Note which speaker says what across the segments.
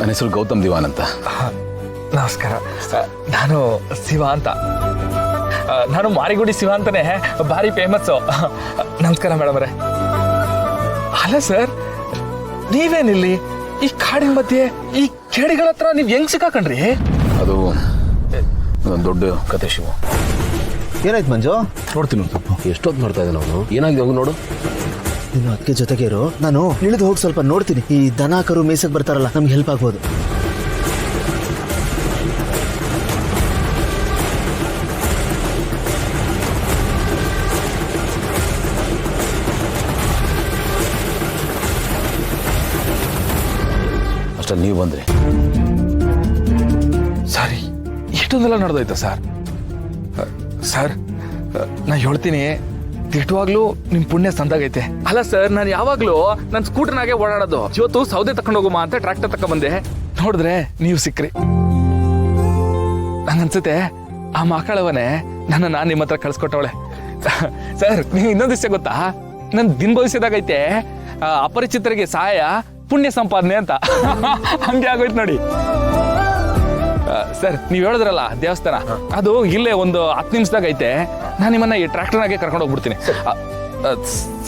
Speaker 1: ನನ್ನ ಹೆಸರು ಗೌತಮ್ ದಿವಾನ್ ಅಂತ.
Speaker 2: ನಮಸ್ಕಾರ. ನಾನು ಶಿವ ಅಂತ. ನಾನು ಮಾರಿಗುಡಿ ಶಿವ ಅಂತಾನೆ ಭಾರಿ ಫೇಮಸ್ಸು. ನಮಸ್ಕಾರ ಮೇಡಮ್ ಅವರೇ. ಅಲ್ಲ ಸರ್, ನೀವೇನಿಲ್ಲಿ ಈ ಕಾಡಿನ ಮಧ್ಯೆ ಈ ಕೇಡಿಗಳ ಹತ್ರ ನೀವು ಹೆಂಗ್ ಸಿಕ್ಕಾಕೊಂಡ್ರಿ?
Speaker 1: ಅದು ಒಂದು ದೊಡ್ಡ ಕತೆ ಶಿವ.
Speaker 3: ಏನಾಯ್ತು ಮಂಜು?
Speaker 1: ನೋಡ್ತೀನಿ ಸ್ವಲ್ಪ. ಎಷ್ಟೊತ್ತು ನೋಡ್ತಾ ಇದ್ದಾನೆ ಅವನು. ಏನಾಗಿದೆ ಹೋಗಿ ನೋಡು.
Speaker 3: ನೀನು ಅದಕ್ಕೆ ಜೊತೆಗೆ ಇರು, ನಾನು ಇಳಿದು ಹೋಗಿ ಸ್ವಲ್ಪ ನೋಡ್ತೀನಿ. ಈ ದನ ಕರು ಮೇಸಕ್ ಬರ್ತಾರಲ್ಲ, ನಮ್ಗೆ ಹೆಲ್ಪ್ ಆಗ್ಬೋದು.
Speaker 1: ಅಷ್ಟಲ್ಲಿ ನೀವು ಬಂದ್ರಿ.
Speaker 2: ಸರಿ, ಇಷ್ಟೊಂದೆಲ್ಲ ನಡೆದೋಯ್ತಾ ಸರ್? ಸರ್, ನಾ ಹೇಳ್ತೀನಿ, ದಿಟ್ಟವಾಗ್ಲೂ ನಿಮ್ ಪುಣ್ಯ ಸಂದಾಗೈತೆ. ಅಲ್ಲ ಸರ್, ನಾನು ಯಾವಾಗ್ಲೂ ನನ್ನ ಸ್ಕೂಟರ್ನಾಗೆ ಓಡಾಡೋದು. ಇವತ್ತು ಸೌದೆ ತಕೊಂಡು ಹೋಗುಮ ಅಂತ ಟ್ರಾಕ್ಟರ್ ತಕೊಂಡ್ ಬಂದೆ. ನೋಡಿದ್ರೆ ನೀವು ಸಿಕ್ಕ್ರಿ. ನಂಗನ್ಸುತ್ತೆ ಆ ಮಕ್ಕಳವನೇ ನನ್ನ ನಿಮ್ಮ ಹತ್ರ ಕಳ್ಸ್ಕೊಟ್ಟವಳೆ. ಸರ್, ನೀವು ಇನ್ನೊಂದು ವಿಷಯ ಗೊತ್ತಾ? ನನ್ ದಿನ ಭವಿಷ್ಯದಾಗೈತೆ ಅಪರಿಚಿತರಿಗೆ ಸಹಾಯ ಪುಣ್ಯ ಸಂಪಾದನೆ ಅಂತ. ಹಂಗೆ ಆಗೋಯ್ತು ನೋಡಿ. ಸರ್, ನೀವು ಹೇಳಿದ್ರಲ್ಲ ದೇವಸ್ಥಾನ, ಅದು ಇಲ್ಲೇ ಒಂದು 10 ನಿಮಿಷದಾಗ ಐತೆ. ನಾನು ನಿಮ್ಮನ್ನ ಈ ಟ್ರ್ಯಾಕ್ಟರ್ನಾಗೆ ಕರ್ಕೊಂಡು ಹೋಗ್ಬಿಡ್ತೀನಿ.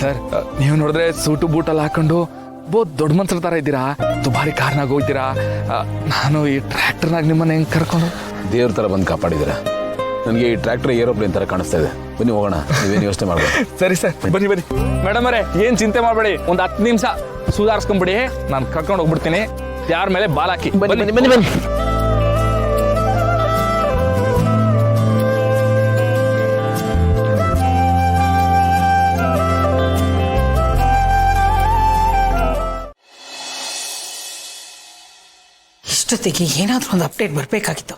Speaker 2: ಸರ್, ನೀವು ನೋಡಿದ್ರೆ ಸೂಟು ಬೂಟೆಲ್ಲ ಹಾಕೊಂಡು ಬಹುತ್ ದೊಡ್ಡ ಮನ್ಸರ ತರ ಇದ್ದೀರಾ. ದುಬಾರಿ ಕಾರ್ನಾಗ ಹೋಗ್ತೀರಾ. ನಾನು ಈ ಟ್ರ್ಯಾಕ್ಟರ್ನಾಗ ನಿಮ್ಮನ್ನ ಹೆಂಗ್ ಕರ್ಕೊಂಡು?
Speaker 1: ದೇವ್ರ ತರ ಬಂದು ಕಾಪಾಡಿದ್ದೀರಾ. ನನಗೆ ಈ ಟ್ರ್ಯಾಕ್ಟರ್ ಏರೋಪ್ಲೇನ್ ತರ ಕಾಣಿಸ್ತಾ ಇದೆ. ಬನ್ನಿ ಹೋಗೋಣ, ನೀವೇನು ಯೋಚನೆ ಮಾಡ್ಬೋದು.
Speaker 2: ಸರಿ ಸರ್, ಬನ್ನಿ ಬನ್ನಿ. ಮೇಡಮ್ ಅವರೇ, ಏನ್ ಚಿಂತೆ ಮಾಡಬೇಡಿ. ಒಂದು 10 ನಿಮಿಷ ಸುಧಾರಿಸ್ಕೊಂಡ್ಬಿಡಿ, ನಾನು ಕರ್ಕೊಂಡು ಹೋಗ್ಬಿಡ್ತೀನಿ. ಯಾರ ಮೇಲೆ ಬಾಲ್ ಹಾಕಿ.
Speaker 3: ಬನ್ನಿ ಬನ್ನಿ ಬನ್ನಿ.
Speaker 4: ಇಷ್ಟೊತ್ತಿಗೆ ಏನಾದ್ರೂ ಒಂದು ಅಪ್ಡೇಟ್ ಬರಬೇಕಾಗಿತ್ತು.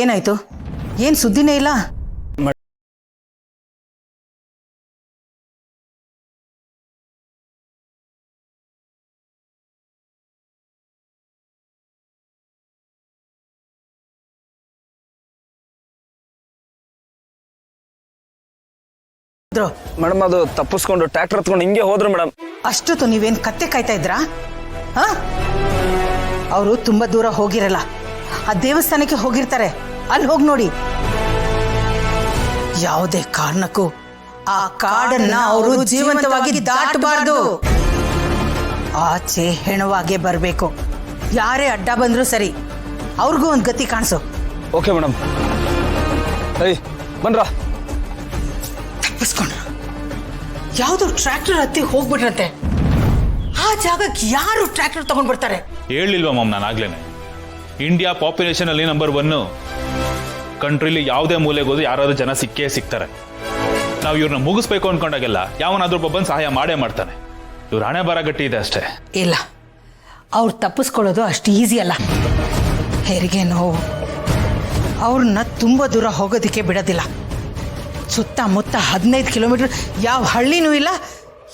Speaker 4: ಏನಾಯ್ತು? ಏನ್ ಸುದ್ದಿನೇ ಇಲ್ಲ?
Speaker 5: ಮೇಡಮ್, ಅದು ತಪ್ಪಿಸ್ಕೊಂಡು ಟ್ರ್ಯಾಕ್ಟರ್ ಹತ್ಕೊಂಡು ಹಿಂಗೆ ಹೋದ್ರು ಮೇಡಮ್.
Speaker 4: ಅಷ್ಟೊತ್ತು ನೀವೇನ್ ಕತ್ತೆ ಕಾಯ್ತಾ ಇದ್ರಾ? ಅವರು ತುಂಬಾ ದೂರ ಹೋಗಿರಲ್ಲ, ಆ ದೇವಸ್ಥಾನಕ್ಕೆ ಹೋಗಿರ್ತಾರೆ. ಅಲ್ಲಿ ಹೋಗಿ ನೋಡಿ. ಯಾವುದೇ ಕಾರಣಕ್ಕೂ ಆ ಕಾಡನ್ನ ಅವರು ಜೀವಂತವಾಗಿ ದಾಟಬಾರ್ದು. ಆಚೆ ಹೆಣವಾಗೆ ಬರಬೇಕು. ಯಾರೇ ಅಡ್ಡ ಬಂದ್ರು ಸರಿ, ಅವ್ರಿಗೂ ಒಂದು ಗತಿ ಕಾಣಿಸು.
Speaker 5: Okay madam. ಬನ್ರ.
Speaker 4: ತಪ್ಪಿಸ್ಕೊಂಡ್ರು. ಯಾವ್ದು ಟ್ರ್ಯಾಕ್ಟರ್ ಹತ್ತಿ ಹೋಗ್ಬಿಟ್ರಂತೆ. ಆ ಜಾಗಕ್ಕೆ ಯಾರು ಟ್ರ್ಯಾಕ್ಟರ್ ತಗೊಂಡ್ ಬರ್ತಾರೆ?
Speaker 6: ಹೇಳಿಲ್ವಾ ಮಾಮ್, ನಾನು ಆಗ್ಲೇನೆ. ಇಂಡಿಯಾ ಪಾಪ್ಯುಲೇಷನ್ ಅಲ್ಲಿ ನಂಬರ್ 1. ಕಂಟ್ರಿಲಿ ಯಾವುದೇ ಮೂಲೆಗೆ ಹೋದ್ರು ಯಾರಾದ್ರೂ ಜನ ಸಿಕ್ಕೇ ಸಿಗ್ತಾರೆ. ನಾವು ಇವ್ರನ್ನ ಮುಗಿಸ್ಬೇಕು ಅನ್ಕೊಂಡಾಗೆಲ್ಲ ಯಾವನಾದ್ರೂ ಒಬ್ಬ ಬಂದು ಸಹಾಯ ಮಾಡೇ ಮಾಡ್ತಾನೆ. ಇವ್ರ ಹಣೆ ಬರ ಗಟ್ಟಿ ಇದೆ ಅಷ್ಟೇ.
Speaker 4: ಇಲ್ಲ, ಅವ್ರು ತಪ್ಪಿಸ್ಕೊಳ್ಳೋದು ಅಷ್ಟು ಈಸಿ ಅಲ್ಲ. ಹೆರಿಗೆ ನೋವು ಅವ್ರನ್ನ ತುಂಬಾ ದೂರ ಹೋಗೋದಕ್ಕೆ ಬಿಡೋದಿಲ್ಲ. ಸುತ್ತಮುತ್ತ 15 ಕಿಲೋಮೀಟರ್ ಯಾವ ಹಳ್ಳಿನೂ ಇಲ್ಲ,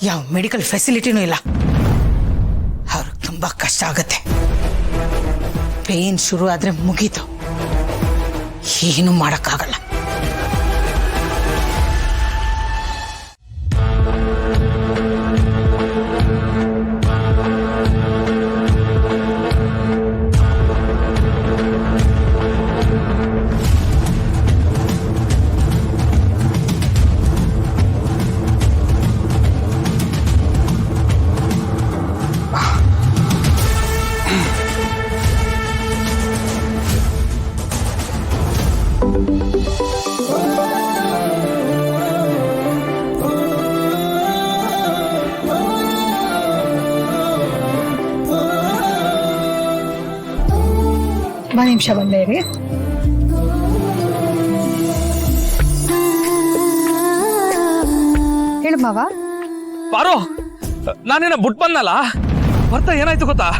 Speaker 4: ಯಾವ ಮೆಡಿಕಲ್ ಫೆಸಿಲಿಟಿನೂ ಇಲ್ಲ. ಅವ್ರಿಗೆ ತುಂಬಾ ಕಷ್ಟ ಆಗತ್ತೆ. ಪೇನ್ ಶುರು ಆದ್ರೆ ಮುಗೀತು, ಏನು ಮಾಡೋಕ್ಕಾಗಲ್ಲ.
Speaker 7: ನಿಮಿಷ ಬಂದೇ ರೀ. ಹೇಳು ಮಾವ.
Speaker 2: ಬಾರೋ, ನಾನೇನ ಬುಟ್ ಬಂದಲ್ಲ, ಬರ್ತಾ ಏನಾಯ್ತು ಗೊತ್ತಾ?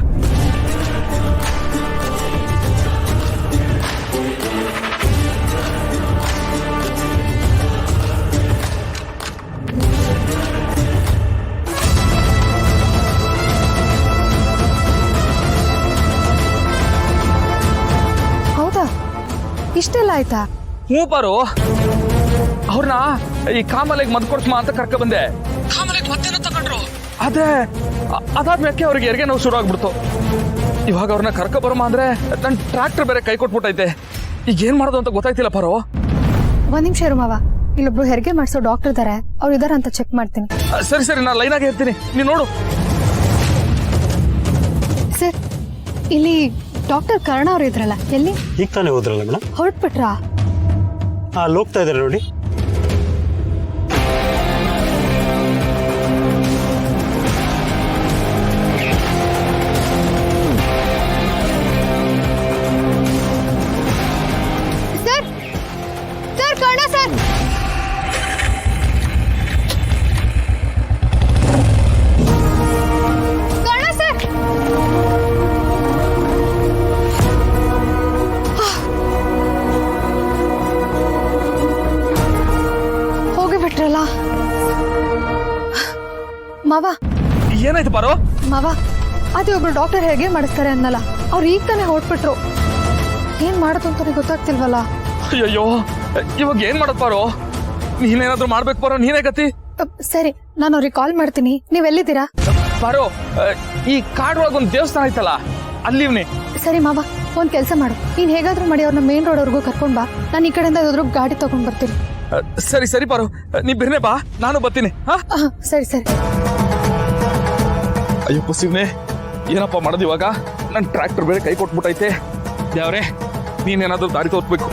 Speaker 7: ಇಷ್ಟೆಲ್ಲ ಆಯ್ತಾ?
Speaker 2: ಹ್ಞೂ ಪಾರು, ಅವ್ರನ್ನ ಈ ಕಾಮಲೆಗೆ ಮದ್ ಕೊಡ್ಸ್ಮಾ ಅಂತ ಕರ್ಕ ಬಂದೆ. ಕಾಮಲೆಗೆ ಮತ್ತೇನೋ ತಗೊಂಡ್ರು. ಅದಾದ್ಮೇಲೆ ಅವ್ರಿಗೆ ಹೆರಿಗೆ ನೋವು ಶುರು ಆಗ್ಬಿಡ್ತು. ಇವಾಗ ಅವ್ರನ್ನ ಕರ್ಕ ಬರಮ್ಮ ಅಂದ್ರೆ ನನ್ನ ಟ್ರಾಕ್ಟರ್ ಬೇರೆ ಕೈ ಕೊಟ್ಬಿಟ್ಟೈತೆ. ಈಗ ಏನ್ ಮಾಡೋದು ಅಂತ ಗೊತ್ತಾಯ್ತಿಲ್ಲ ಪಾರು.
Speaker 7: ಒಂದ್ ನಿಮಿಷ ಇರು ಮಾವ, ಇಲ್ಲೊಬ್ರು ಹೆರಿಗೆ ಮಾಡಿಸೋ ಡಾಕ್ಟರ್ ಇದಾರೆ, ಅವ್ರು ಇದಾರ ಅಂತ ಚೆಕ್ ಮಾಡ್ತೀನಿ.
Speaker 2: ಸರಿ ಸರಿ, ನಾನು ಲೈನಾಗೆ ಇರ್ತೀನಿ, ನೀನ್ ನೋಡು.
Speaker 7: ಸರ್, ಇಲ್ಲಿ ಡಾಕ್ಟರ್ ಕರ್ಣ ಅವ್ರು ಇದ್ರಲ್ಲ, ಎಲ್ಲಿ?
Speaker 8: ಈಗ ತಾನೇ ಹೋದ್ರಲ್ಲ ಮೇಡಮ್.
Speaker 7: ಹೊರಟ್ಬಿಟ್ರಾ?
Speaker 8: ಅಲ್ಲಿ ಹೋಗ್ತಾ ಇದಾರೆ ನೋಡಿ.
Speaker 7: Sir sir, Karna sir. Karna sir. ಹೋಗಿಬಿಟ್ರಲ್ಲ ಮಾವ.
Speaker 2: ಏನಾಯ್ತು ಪಾರು?
Speaker 7: ಮಾವ, ಅದೇ ಒಬ್ರು ಡಾಕ್ಟರ್ ಹೇಗೆ ಮಾಡಿಸ್ತಾರೆ ಅನ್ನಲ್ಲ, ಅವ್ರು ಈಗ ತಾನೇ ಹೊರಟ್ಬಿಟ್ರು. ಏನ್ ಮಾಡೋದು ಅಂತಾನೆ ಗೊತ್ತಾಗ್ತಿಲ್ವಲ್ಲ.
Speaker 2: ಅಯ್ಯಯ್ಯೋ, ಇವಾಗ ಏನ್ ಮಾಡೋದು ಪಾರು? ನೀನೇನಾದ್ರೂ ಮಾಡ್ಬೇಕು ಪಾರು, ನೀನೇ ಗತಿ.
Speaker 7: ಸರಿ, ನಾನು ಅವ್ರಿಗೆ ಕಾಲ್ ಮಾಡ್ತೀನಿ. ನೀವ್ ಎಲ್ಲಿದ್ದೀರಾ?
Speaker 2: ಪಾರು, ಈ ಕಾಡೊಳಗೆ ಒಂದು ದೇವಸ್ಥಾನ ಐತಲ್ಲ, ಅಲ್ಲಿವ್ನಿ.
Speaker 7: ಸರಿ ಮಾವ, ಒಂದ್ ಕೆಲ್ಸ ಮಾಡು, ನೀನ್ ಹೇಗಾದ್ರೂ ಮಾಡಿ ಅವ್ರನ್ನ ಮೇನ್ ರೋಡ್ ವರ್ಗೂ ಕರ್ಕೊಂಡ್ ಬಾ. ನಾನು ಈ ಕಡೆಯಿಂದ ಯಾವ್ದಾದ್ರು ಗಾಡಿ ತಗೊಂಡ್ ಬರ್ತೀನಿ.
Speaker 2: ಸರಿ ಸರಿ ಪಾರು, ನೀ ಬಿರ್ನೆ ಬಾ, ನಾನು ಬರ್ತೀನಿ.
Speaker 7: ಸರಿ ಸರಿ.
Speaker 2: ಅಯ್ಯಪ್ಪ ಶಿವನೇ, ಏನಪ್ಪ ಮಾಡೋದು ಇವಾಗ? ನನ್ನ ಟ್ರ್ಯಾಕ್ಟರ್ ಬೇರೆ ಕೈ ಕೊಟ್ಬಿಟ್ಟೈತೆ. ಯಾವ್ರೆ, ನೀನೇನಾದ್ರೂ ದಾರಿ ತೋರ್ಸ್ಬೇಕು.